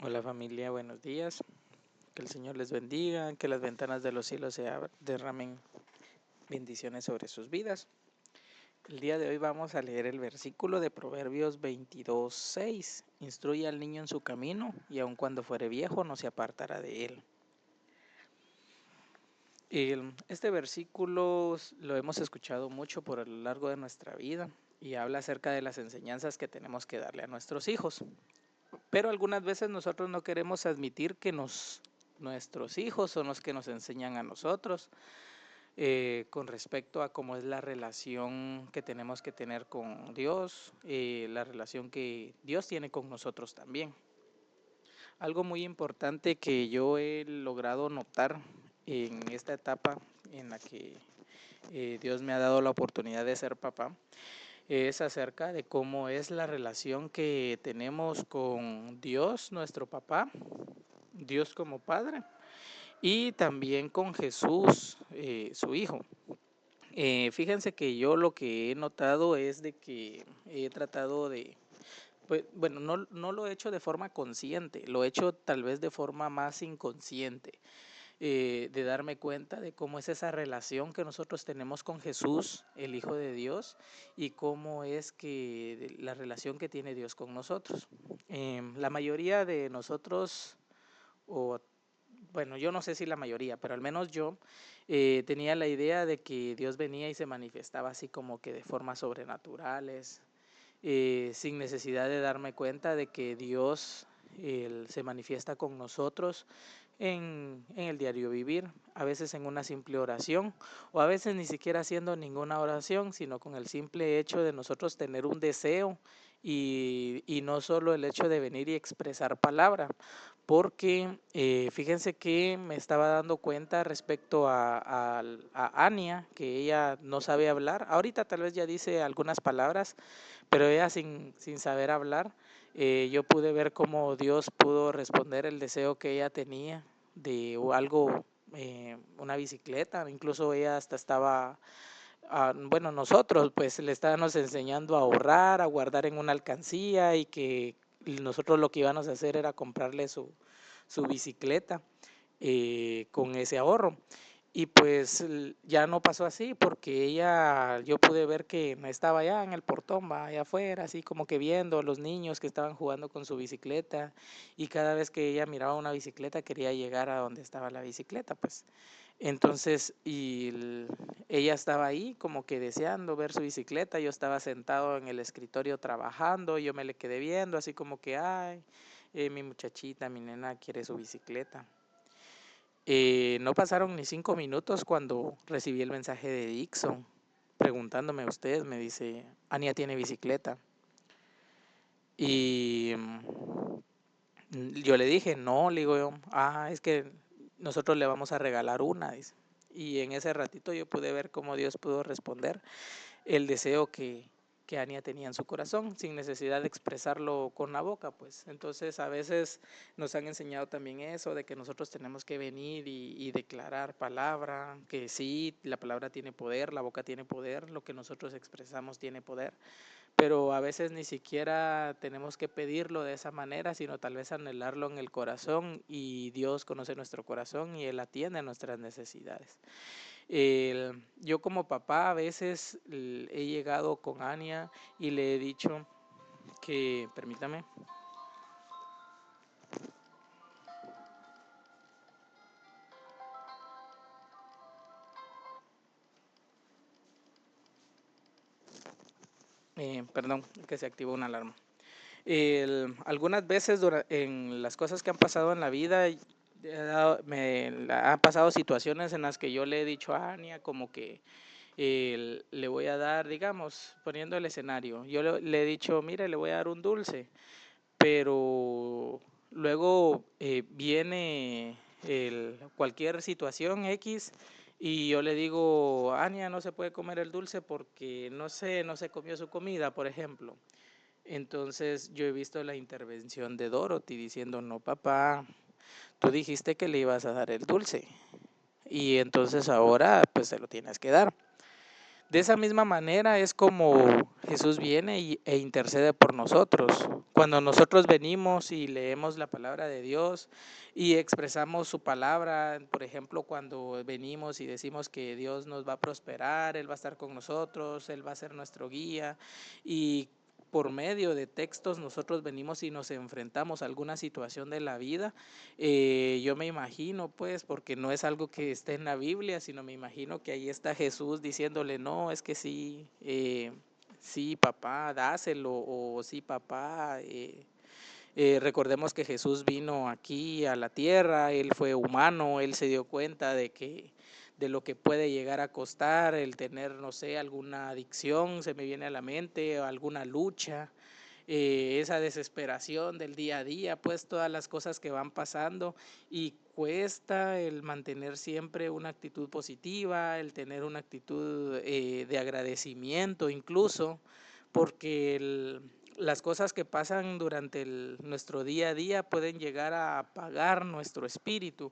Hola familia, buenos días. Que el Señor les bendiga, que las ventanas de los cielos derramen bendiciones sobre sus vidas. El día de hoy vamos a leer el versículo de Proverbios 22:6. Instruye al niño en su camino y aun cuando fuere viejo no se apartará de él. Este versículo lo hemos escuchado mucho por lo largo de nuestra vida y habla acerca de las enseñanzas que tenemos que darle a nuestros hijos. Pero algunas veces nosotros no queremos admitir que nuestros hijos son los que nos enseñan a nosotros con respecto a cómo es la relación que tenemos que tener con Dios, la relación que Dios tiene con nosotros también. Algo muy importante que yo he logrado notar en esta etapa en la que Dios me ha dado la oportunidad de ser papá es acerca de cómo es la relación que tenemos con Dios, nuestro papá, Dios como Padre, y también con Jesús, su Hijo. Fíjense que yo lo que he notado es de que he tratado de, pues, bueno, no lo he hecho de forma consciente, lo he hecho tal vez de forma más inconsciente, de darme cuenta de cómo es esa relación que nosotros tenemos con Jesús, el Hijo de Dios, y cómo es que la relación que tiene Dios con nosotros. La mayoría de nosotros, o bueno, yo no sé si la mayoría, pero al menos yo tenía la idea de que Dios venía y se manifestaba así como que de formas sobrenaturales, sin necesidad de darme cuenta de que Dios se manifiesta con nosotros en el diario vivir, a veces en una simple oración o a veces ni siquiera haciendo ninguna oración, sino con el simple hecho de nosotros tener un deseo y no solo el hecho de venir y expresar palabra, porque fíjense que me estaba dando cuenta respecto a Ania, que ella no sabe hablar, ahorita tal vez ya dice algunas palabras, pero ella sin saber hablar, yo pude ver cómo Dios pudo responder el deseo que ella tenía de algo, una bicicleta, incluso ella hasta estaba, bueno, nosotros pues le estábamos enseñando a ahorrar, a guardar en una alcancía y que nosotros lo que íbamos a hacer era comprarle su bicicleta con ese ahorro. Y pues ya no pasó así porque ella, yo pude ver que estaba allá en el portón, va allá afuera, así como que viendo a los niños que estaban jugando con su bicicleta y cada vez que ella miraba una bicicleta quería llegar a donde estaba la bicicleta, pues. Entonces, ella estaba ahí como que deseando ver su bicicleta, yo estaba sentado en el escritorio trabajando, yo me le quedé viendo así como que, ay, mi muchachita, mi nena quiere su bicicleta. No pasaron ni 5 minutos cuando recibí el mensaje de Dixon preguntándome a usted, me dice, Ania tiene bicicleta. Y yo le dije, no, le digo yo, es que nosotros le vamos a regalar una, dice. Y en ese ratito yo pude ver cómo Dios pudo responder el deseo que Ania tenía en su corazón, sin necesidad de expresarlo con la boca, pues. Entonces a veces nos han enseñado también eso, de que nosotros tenemos que venir y declarar palabra, que sí, la palabra tiene poder, la boca tiene poder, lo que nosotros expresamos tiene poder, pero a veces ni siquiera tenemos que pedirlo de esa manera, sino tal vez anhelarlo en el corazón y Dios conoce nuestro corazón y Él atiende a nuestras necesidades. Yo como papá a veces he llegado con Ania y le he dicho que, permítame, perdón, que se activó una alarma. Algunas veces en las cosas que han pasado en la vida, me han pasado situaciones en las que yo le he dicho a Ania como que le voy a dar, digamos, poniendo el escenario, yo le he dicho, mire, le voy a dar un dulce, pero luego viene cualquier situación X y yo le digo, Ania, no se puede comer el dulce porque no sé, no se comió su comida, por ejemplo. Entonces yo he visto la intervención de Dorothy diciendo, no papá, tú dijiste que le ibas a dar el dulce y entonces ahora pues se lo tienes que dar. De esa misma manera es como Jesús viene e intercede por nosotros. Cuando nosotros venimos y leemos la palabra de Dios y expresamos su palabra, por ejemplo, cuando venimos y decimos que Dios nos va a prosperar, Él va a estar con nosotros, Él va a ser nuestro guía, y por medio de textos nosotros venimos y nos enfrentamos a alguna situación de la vida. Yo me imagino, pues, porque no es algo que esté en la Biblia, sino me imagino que ahí está Jesús diciéndole, no, es que sí, sí, papá, dáselo, o sí, papá. Recordemos que Jesús vino aquí a la tierra, Él fue humano, Él se dio cuenta de lo que puede llegar a costar el tener, no sé, alguna adicción, se me viene a la mente, o alguna lucha, esa desesperación del día a día, pues todas las cosas que van pasando, y cuesta el mantener siempre una actitud positiva, el tener una actitud de agradecimiento incluso, porque las cosas que pasan durante nuestro día a día pueden llegar a apagar nuestro espíritu.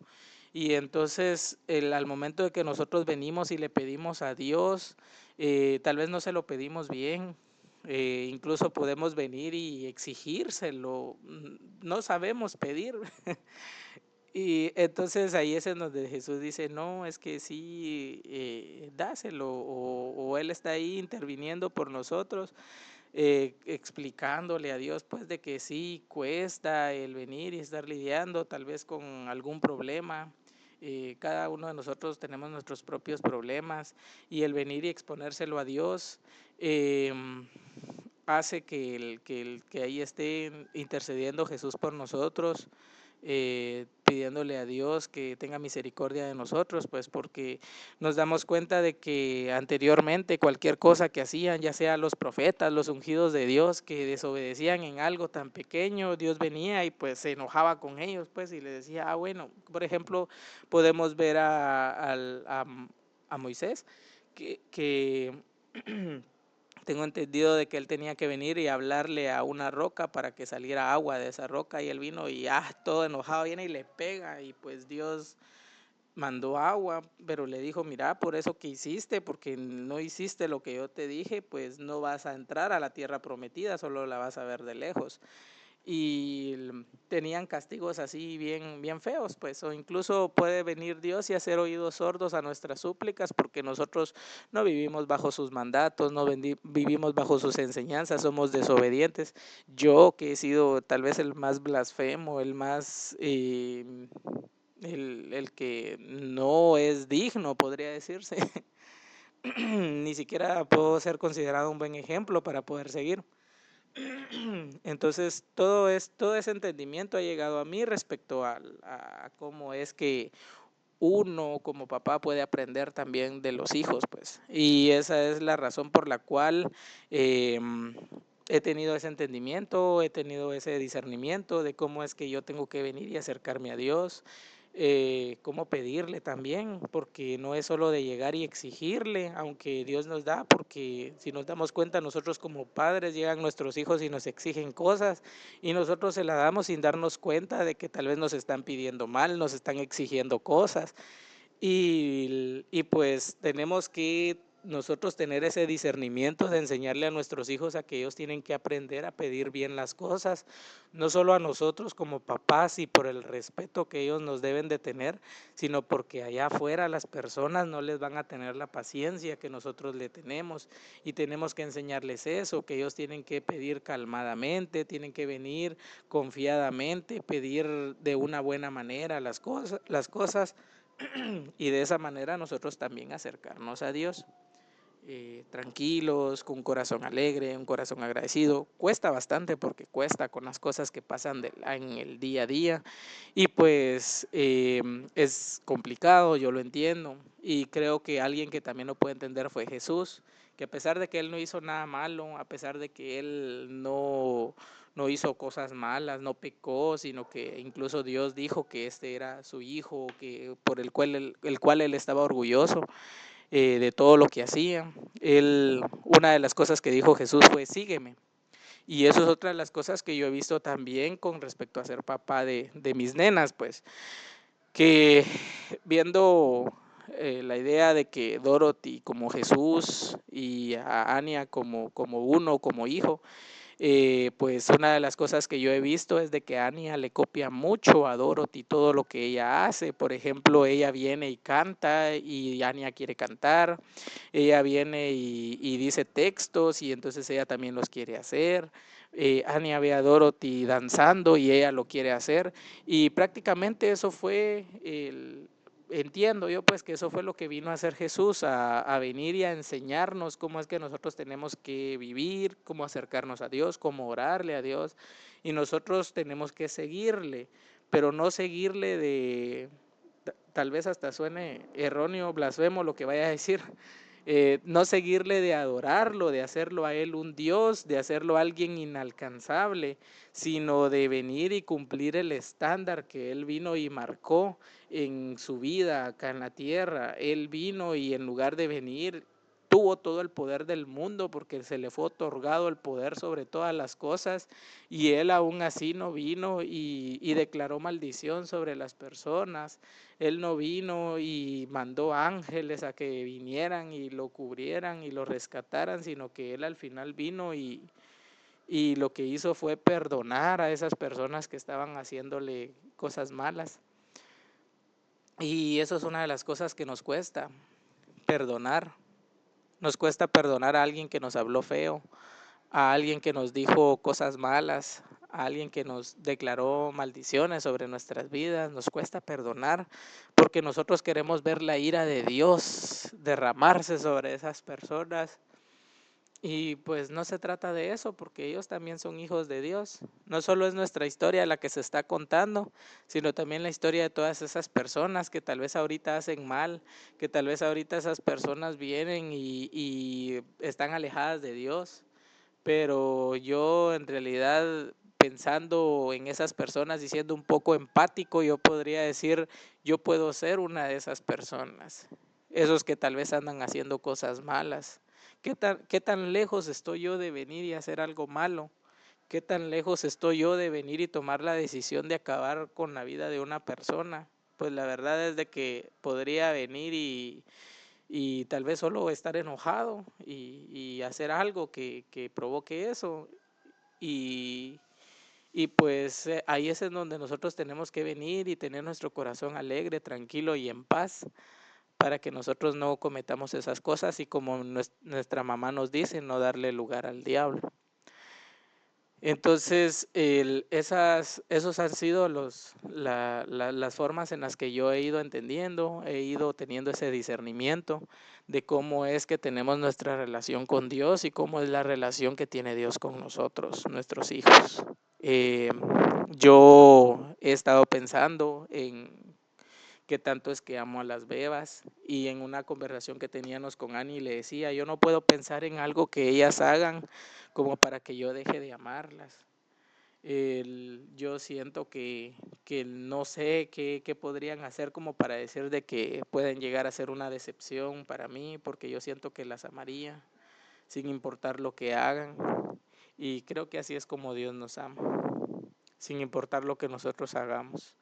Y entonces al momento de que nosotros venimos y le pedimos a Dios, tal vez no se lo pedimos bien, incluso podemos venir y exigírselo, no sabemos pedir. Y entonces ahí es en donde Jesús dice, no, es que sí, dáselo, o Él está ahí interviniendo por nosotros, explicándole a Dios pues de que sí cuesta el venir y estar lidiando tal vez con algún problema. Cada uno de nosotros tenemos nuestros propios problemas, y el venir y exponérselo a Dios hace que ahí esté intercediendo Jesús por nosotros, pidiéndole a Dios que tenga misericordia de nosotros, pues porque nos damos cuenta de que anteriormente cualquier cosa que hacían, ya sea los profetas, los ungidos de Dios, que desobedecían en algo tan pequeño, Dios venía y pues se enojaba con ellos, pues, y les decía, bueno, por ejemplo, podemos ver a Moisés, que tengo entendido de que él tenía que venir y hablarle a una roca para que saliera agua de esa roca, y él vino y todo enojado viene y le pega, y pues Dios mandó agua, pero le dijo, mira, por eso que hiciste, porque no hiciste lo que yo te dije, pues no vas a entrar a la tierra prometida, solo la vas a ver de lejos. Y tenían castigos así bien, bien feos, pues, o incluso puede venir Dios y hacer oídos sordos a nuestras súplicas, porque nosotros no vivimos bajo sus mandatos, no vivimos bajo sus enseñanzas, somos desobedientes. Yo, que he sido tal vez el más blasfemo, el más, el que no es digno, podría decirse, ni siquiera puedo ser considerado un buen ejemplo para poder seguir. Entonces, todo ese entendimiento ha llegado a mí respecto a cómo es que uno como papá puede aprender también de los hijos, pues. Y esa es la razón por la cual he tenido ese entendimiento, he tenido ese discernimiento de cómo es que yo tengo que venir y acercarme a Dios, cómo pedirle también, porque no es solo de llegar y exigirle, aunque Dios nos da, porque si nos damos cuenta, nosotros como padres llegan nuestros hijos y nos exigen cosas, y nosotros se las damos sin darnos cuenta de que tal vez nos están pidiendo mal, nos están exigiendo cosas, y pues tenemos que nosotros tener ese discernimiento de enseñarle a nuestros hijos a que ellos tienen que aprender a pedir bien las cosas, no solo a nosotros como papás y por el respeto que ellos nos deben de tener, sino porque allá afuera las personas no les van a tener la paciencia que nosotros le tenemos, y tenemos que enseñarles eso, que ellos tienen que pedir calmadamente, tienen que venir confiadamente, pedir de una buena manera las cosas, y de esa manera nosotros también acercarnos a Dios, tranquilos, con un corazón alegre, un corazón agradecido. Cuesta bastante, porque cuesta con las cosas que pasan en el día a día, y pues es complicado, yo lo entiendo, y creo que alguien que también lo puede entender fue Jesús, que a pesar de que él no hizo nada malo, a pesar de que él no hizo cosas malas, no pecó, sino que incluso Dios dijo que este era su hijo, que por el cual él estaba orgulloso, de todo lo que hacía. Una de las cosas que dijo Jesús fue, sígueme. Y eso es otra de las cosas que yo he visto también con respecto a ser papá de mis nenas, pues, que viendo la idea de que Dorothy como Jesús y a Anya como hijo, pues una de las cosas que yo he visto es de que Anya le copia mucho a Dorothy todo lo que ella hace. Por ejemplo, ella viene y canta y Anya quiere cantar. Ella viene y dice textos y entonces ella también los quiere hacer. Anya ve a Dorothy danzando y ella lo quiere hacer. Y prácticamente eso fue entiendo yo pues que eso fue lo que vino a hacer Jesús, a venir y a enseñarnos cómo es que nosotros tenemos que vivir, cómo acercarnos a Dios, cómo orarle a Dios. Y nosotros tenemos que seguirle, pero no seguirle tal vez hasta suene erróneo, blasfemo lo que vaya a decir, no seguirle de adorarlo, de hacerlo a él un Dios, de hacerlo a alguien inalcanzable, sino de venir y cumplir el estándar que él vino y marcó en su vida acá en la tierra. Él vino y en lugar de venir tuvo todo el poder del mundo porque se le fue otorgado el poder sobre todas las cosas, y él aún así no vino y declaró maldición sobre las personas. Él no vino y mandó ángeles a que vinieran y lo cubrieran y lo rescataran, sino que él al final vino y lo que hizo fue perdonar a esas personas que estaban haciéndole cosas malas. Y eso es una de las cosas que nos cuesta, perdonar. Nos cuesta perdonar a alguien que nos habló feo, a alguien que nos dijo cosas malas, a alguien que nos declaró maldiciones sobre nuestras vidas. Nos cuesta perdonar porque nosotros queremos ver la ira de Dios derramarse sobre esas personas. Y pues no se trata de eso, porque ellos también son hijos de Dios. No solo es nuestra historia la que se está contando, sino también la historia de todas esas personas que tal vez ahorita hacen mal, que tal vez ahorita esas personas vienen y están alejadas de Dios. Pero yo en realidad, pensando en esas personas y siendo un poco empático, yo podría decir, yo puedo ser una de esas personas, esos que tal vez andan haciendo cosas malas. Qué tan lejos estoy yo de venir y hacer algo malo? ¿Qué tan lejos estoy yo de venir y tomar la decisión de acabar con la vida de una persona? Pues la verdad es de que podría venir y tal vez solo estar enojado y hacer algo que provoque eso. Y, y pues ahí es en donde nosotros tenemos que venir y tener nuestro corazón alegre, tranquilo y en paz, para que nosotros no cometamos esas cosas y, como nuestra mamá nos dice, no darle lugar al diablo. Entonces, esos han sido las formas en las que yo he ido entendiendo, he ido teniendo ese discernimiento de cómo es que tenemos nuestra relación con Dios y cómo es la relación que tiene Dios con nosotros, nuestros hijos. Eh, yo he estado pensando en qué tanto es que amo a las bebas, y en una conversación que teníamos con Annie le decía, yo no puedo pensar en algo que ellas hagan como para que yo deje de amarlas. Yo siento que no sé qué podrían hacer como para decir de que pueden llegar a ser una decepción para mí, porque yo siento que las amaría sin importar lo que hagan, y creo que así es como Dios nos ama, sin importar lo que nosotros hagamos.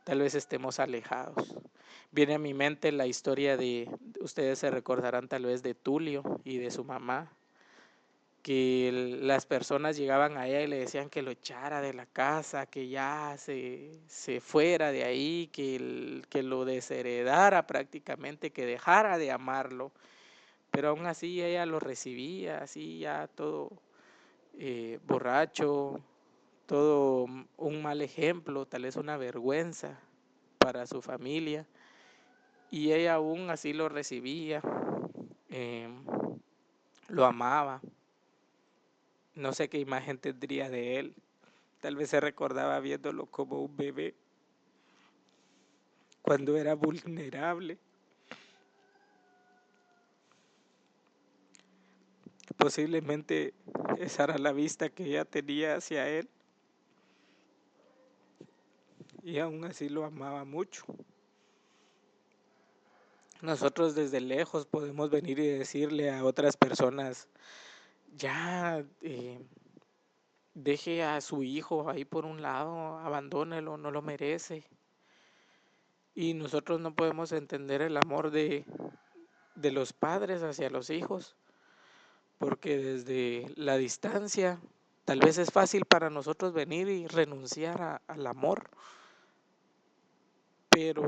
Tal vez estemos alejados. Viene a mi mente la historia ustedes se recordarán tal vez de Tulio y de su mamá, que las personas llegaban a ella y le decían que lo echara de la casa, que ya se fuera de ahí, que lo desheredara prácticamente, que dejara de amarlo. Pero aún así ella lo recibía, así ya todo borracho, todo un mal ejemplo, tal vez una vergüenza para su familia, y ella aún así lo recibía, eh, lo amaba. No sé qué imagen tendría de él, tal vez se recordaba viéndolo como un bebé, cuando era vulnerable. Posiblemente esa era la vista que ella tenía hacia él, y aún así lo amaba mucho. Nosotros desde lejos podemos venir y decirle a otras personas, ya deje a su hijo ahí por un lado, abandónelo, no lo merece. Y nosotros no podemos entender el amor de los padres hacia los hijos, porque desde la distancia tal vez es fácil para nosotros venir y renunciar al amor, pero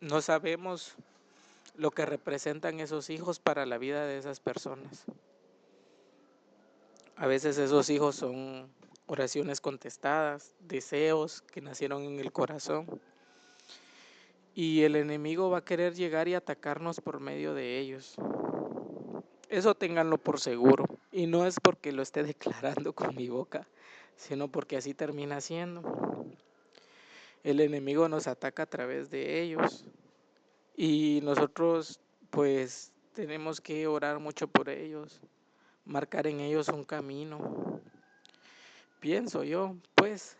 no sabemos lo que representan esos hijos para la vida de esas personas. A veces esos hijos son oraciones contestadas, deseos que nacieron en el corazón. Y el enemigo va a querer llegar y atacarnos por medio de ellos. Eso ténganlo por seguro. Y no es porque lo esté declarando con mi boca, sino porque así termina siendo. El enemigo nos ataca a través de ellos. Y nosotros pues tenemos que orar mucho por ellos, marcar en ellos un camino. Pienso yo, pues,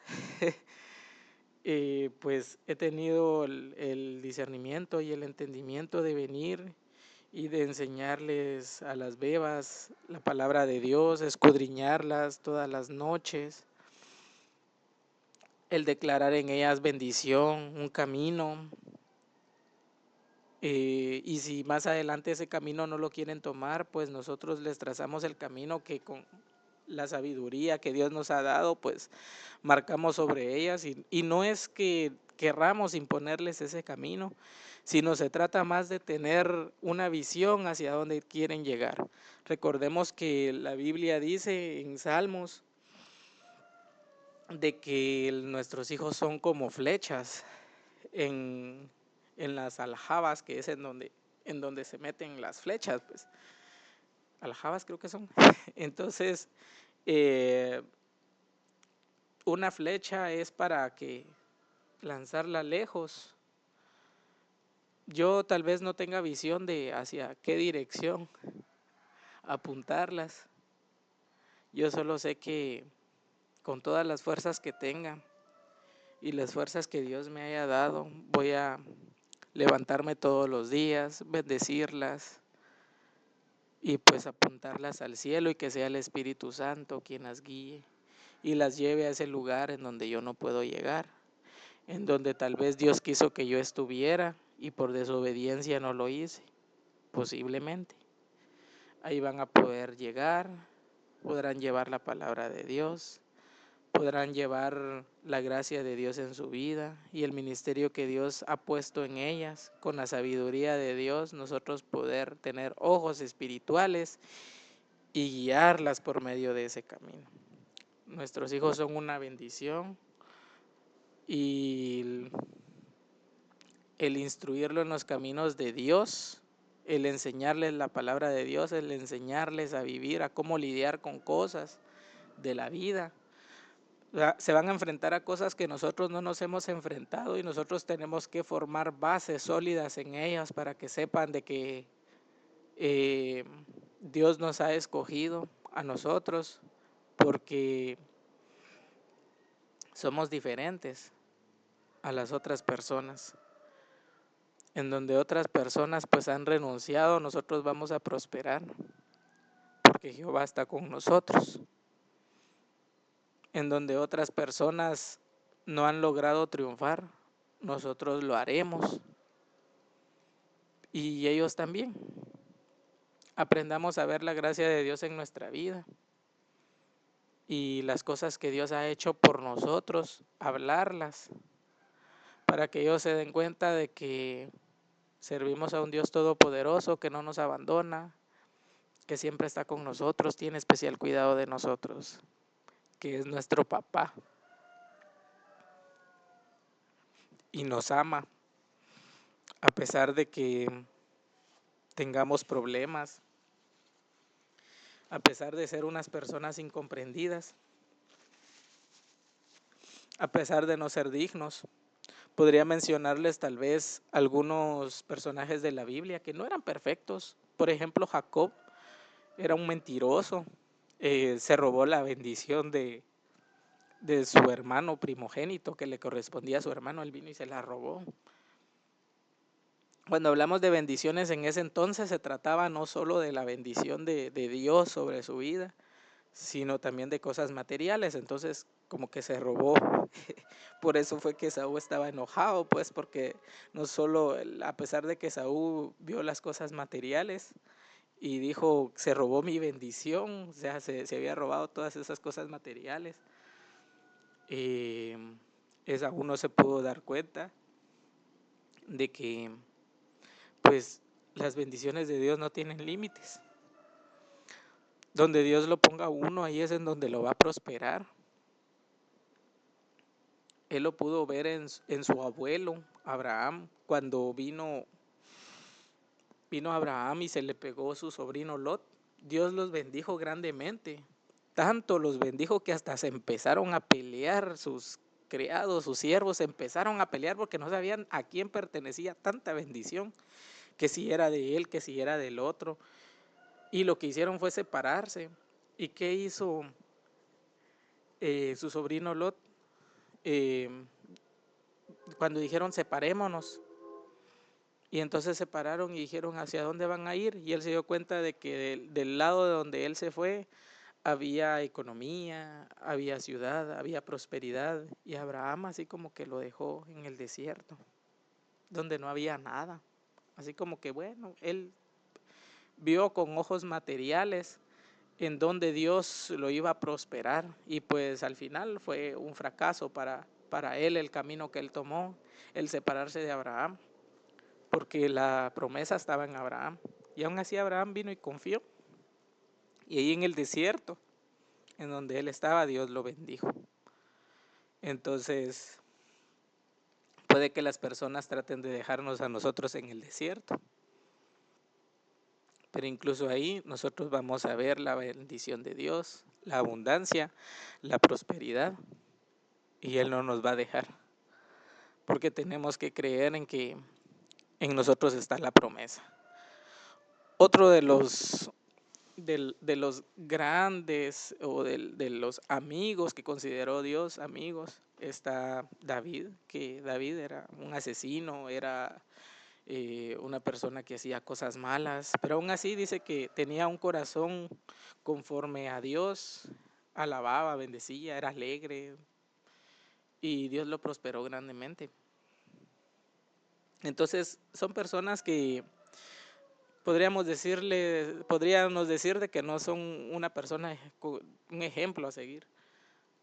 pues he tenido el discernimiento y el entendimiento de venir y de enseñarles a las bebas la palabra de Dios, escudriñarlas todas las noches, el declarar en ellas bendición, un camino. Y si más adelante ese camino no lo quieren tomar, pues nosotros les trazamos el camino que con la sabiduría que Dios nos ha dado, pues marcamos sobre ellas. Y no es que querramos imponerles ese camino, sino se trata más de tener una visión hacia dónde quieren llegar. Recordemos que la Biblia dice en Salmos de que nuestros hijos son como flechas en las aljabas, que es en donde se meten las flechas, pues aljabas creo que son. Entonces, una flecha es para que lanzarla lejos. Yo tal vez no tenga visión de hacia qué dirección apuntarlas. Yo solo sé que con todas las fuerzas que tenga y las fuerzas que Dios me haya dado, voy a levantarme todos los días, bendecirlas y pues apuntarlas al cielo y que sea el Espíritu Santo quien las guíe y las lleve a ese lugar en donde yo no puedo llegar, en donde tal vez Dios quiso que yo estuviera y por desobediencia no lo hice, posiblemente. Ahí van a poder llegar, podrán llevar la palabra de Dios, podrán llevar la gracia de Dios en su vida y el ministerio que Dios ha puesto en ellas. Con la sabiduría de Dios nosotros poder tener ojos espirituales y guiarlas por medio de ese camino. Nuestros hijos son una bendición y el instruirlo en los caminos de Dios, el enseñarles la palabra de Dios, el enseñarles a vivir, a cómo lidiar con cosas de la vida. Se van a enfrentar a cosas que nosotros no nos hemos enfrentado y nosotros tenemos que formar bases sólidas en ellas para que sepan de que Dios nos ha escogido a nosotros porque somos diferentes a las otras personas. En donde otras personas pues han renunciado, nosotros vamos a prosperar porque Jehová está con nosotros. En donde otras personas no han logrado triunfar, nosotros lo haremos y ellos también. Aprendamos a ver la gracia de Dios en nuestra vida y las cosas que Dios ha hecho por nosotros, hablarlas para que ellos se den cuenta de que servimos a un Dios todopoderoso que no nos abandona, que siempre está con nosotros, tiene especial cuidado de nosotros, que es nuestro papá y nos ama a pesar de que tengamos problemas, a pesar de ser unas personas incomprendidas, a pesar de no ser dignos. Podría mencionarles tal vez algunos personajes de la Biblia que no eran perfectos. Por ejemplo, Jacob era un mentiroso, se robó la bendición de su hermano primogénito que le correspondía a su hermano, él vino y se la robó. Cuando hablamos de bendiciones en ese entonces se trataba no solo de la bendición de Dios sobre su vida, sino también de cosas materiales. Entonces, como que se robó. Por eso fue que Esaú estaba enojado, pues, porque no solo, a pesar de que Esaú vio las cosas materiales y dijo, se robó mi bendición, o sea, se había robado todas esas cosas materiales. Esaú no se pudo dar cuenta de que, pues, las bendiciones de Dios no tienen límites. Donde Dios lo ponga a uno, ahí es en donde lo va a prosperar. Él lo pudo ver en su abuelo, Abraham, cuando vino Abraham y se le pegó su sobrino Lot. Dios los bendijo grandemente. Tanto los bendijo que hasta se empezaron a pelear sus criados, sus siervos, empezaron a pelear porque no sabían a quién pertenecía tanta bendición, que si era de él, que si era del otro. Y lo que hicieron fue separarse. ¿Y qué hizo su sobrino Lot? Cuando dijeron separémonos, y entonces se pararon y dijeron hacia dónde van a ir, y él se dio cuenta de que del lado de donde él se fue había economía, había ciudad, había prosperidad, y Abraham así como que lo dejó en el desierto, donde no había nada. Así como que bueno, él vio con ojos materiales en donde Dios lo iba a prosperar, y pues al final fue un fracaso para él el camino que él tomó, el separarse de Abraham, porque la promesa estaba en Abraham. Y aún así Abraham vino y confió. Y ahí en el desierto, en donde él estaba, Dios lo bendijo. Entonces, puede que las personas traten de dejarnos a nosotros en el desierto, pero incluso ahí nosotros vamos a ver la bendición de Dios, la abundancia, la prosperidad, y Él no nos va a dejar, porque tenemos que creer en que en nosotros está la promesa. Otro de los grandes o de los amigos que consideró Dios amigos está David, que David era un asesino, era una persona que hacía cosas malas, pero aún así dice que tenía un corazón conforme a Dios, alababa, bendecía, era alegre, y Dios lo prosperó grandemente. Entonces son personas que podríamos decir de que no son una persona, un ejemplo a seguir,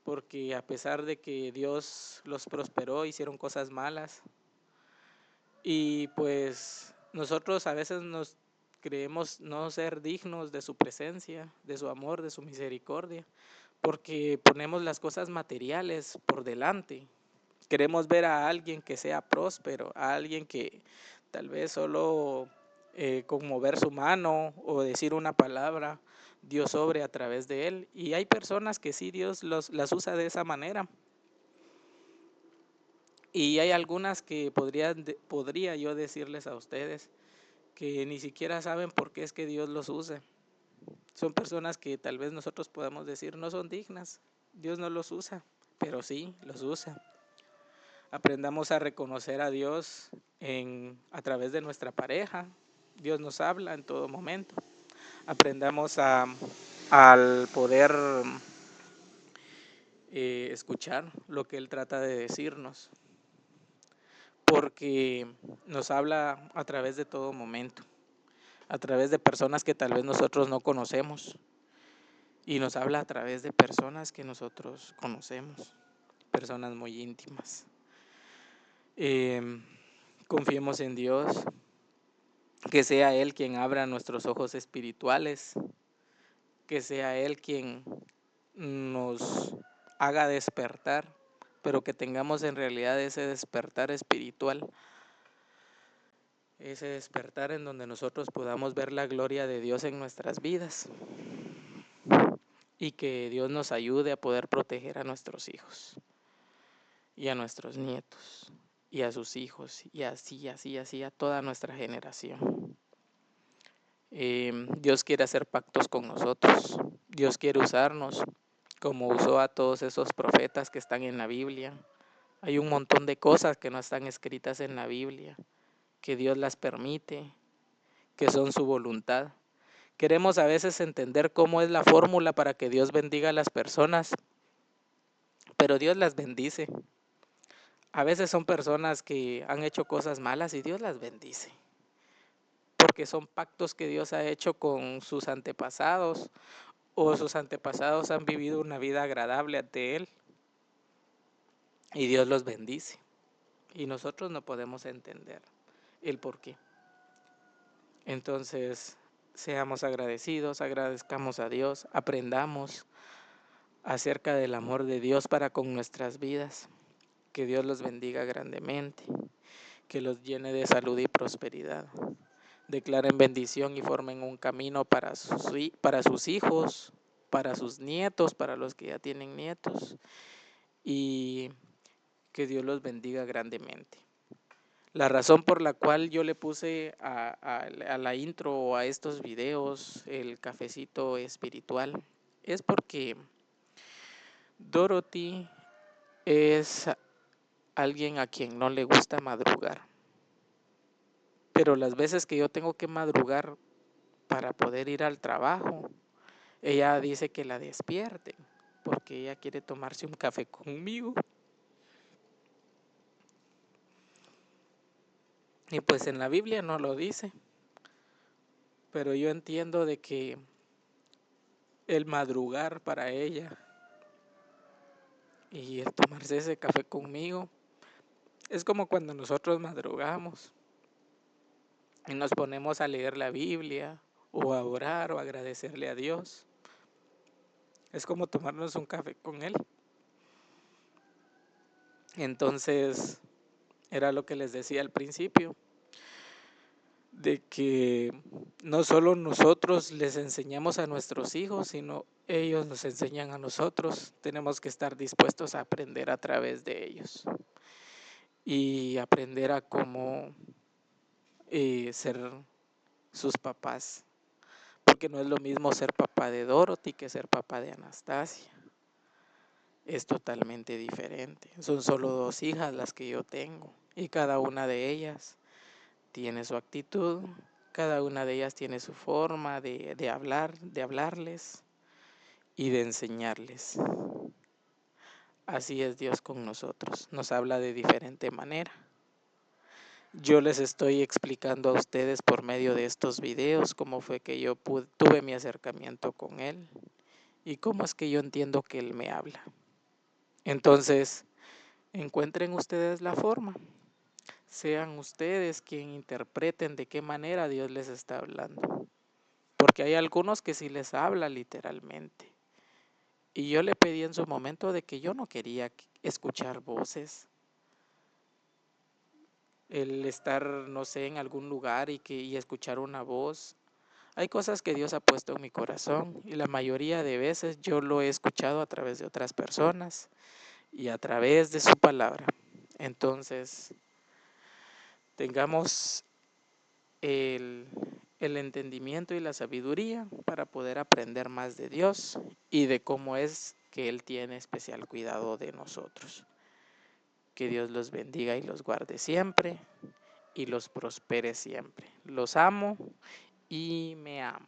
porque a pesar de que Dios los prosperó, hicieron cosas malas, y pues nosotros a veces nos creemos no ser dignos de su presencia, de su amor, de su misericordia, porque ponemos las cosas materiales por delante. Queremos ver a alguien que sea próspero, a alguien que tal vez solo con mover su mano o decir una palabra, Dios obre a través de él. Y hay personas que sí, Dios las usa de esa manera. Y hay algunas que podría yo decirles a ustedes que ni siquiera saben por qué es que Dios los usa. Son personas que tal vez nosotros podamos decir no son dignas. Dios no los usa, pero sí los usa. Aprendamos a reconocer a Dios a través de nuestra pareja. Dios nos habla en todo momento. Aprendamos al poder escuchar lo que Él trata de decirnos, porque nos habla a través de todo momento, a través de personas que tal vez nosotros no conocemos, y nos habla a través de personas que nosotros conocemos, personas muy íntimas. Confiemos en Dios, que sea Él quien abra nuestros ojos espirituales, que sea Él quien nos haga despertar, pero que tengamos en realidad ese despertar espiritual, ese despertar en donde nosotros podamos ver la gloria de Dios en nuestras vidas, y que Dios nos ayude a poder proteger a nuestros hijos y a nuestros nietos y a sus hijos, y así a toda nuestra generación. Dios quiere hacer pactos con nosotros. Dios quiere usarnos como usó a todos esos profetas que están en la Biblia. Hay un montón de cosas que no están escritas en la Biblia, que Dios las permite, que son su voluntad, Queremos a veces entender cómo es la fórmula para que Dios bendiga a las personas, pero Dios las bendice. A veces son personas que han hecho cosas malas y Dios las bendice, porque son pactos que Dios ha hecho con sus antepasados, o sus antepasados han vivido una vida agradable ante Él y Dios los bendice. Y nosotros no podemos entender el por qué. Entonces, seamos agradecidos, agradezcamos a Dios, aprendamos acerca del amor de Dios para con nuestras vidas. Que Dios los bendiga grandemente, que los llene de salud y prosperidad. Declaren bendición y formen un camino para sus hijos, para sus nietos, para los que ya tienen nietos. Y que Dios los bendiga grandemente. La razón por la cual yo le puse a la intro o a estos videos el cafecito espiritual es porque Dorothy es alguien a quien no le gusta madrugar. Pero las veces que yo tengo que madrugar para poder ir al trabajo, ella dice que la despierten porque ella quiere tomarse un café conmigo. Y pues en la Biblia no lo dice, pero yo entiendo de que el madrugar para ella y el tomarse ese café conmigo es como cuando nosotros madrugamos y nos ponemos a leer la Biblia o a orar o a agradecerle a Dios. Es como tomarnos un café con Él. Entonces, era lo que les decía al principio, de que no solo nosotros les enseñamos a nuestros hijos, sino ellos nos enseñan a nosotros. Tenemos que estar dispuestos a aprender a través de ellos y aprender a cómo ser sus papás, porque no es lo mismo ser papá de Dorothy que ser papá de Anastasia. Es totalmente diferente. Son solo 2 hijas las que yo tengo y cada una de ellas tiene su actitud, cada una de ellas tiene su forma de hablar, de hablarles y de enseñarles. Así es Dios con nosotros, nos habla de diferente manera. Yo les estoy explicando a ustedes por medio de estos videos cómo fue que yo tuve mi acercamiento con Él y cómo es que yo entiendo que Él me habla. Entonces, encuentren ustedes la forma. Sean ustedes quien interpreten de qué manera Dios les está hablando. Porque hay algunos que sí les habla literalmente. Y yo le pedí en su momento de que yo no quería escuchar voces. El estar, no sé, en algún lugar y escuchar una voz. Hay cosas que Dios ha puesto en mi corazón y la mayoría de veces yo lo he escuchado a través de otras personas y a través de su palabra. Entonces, tengamos el, el entendimiento y la sabiduría para poder aprender más de Dios y de cómo es que Él tiene especial cuidado de nosotros. Que Dios los bendiga y los guarde siempre y los prospere siempre. Los amo y me amo.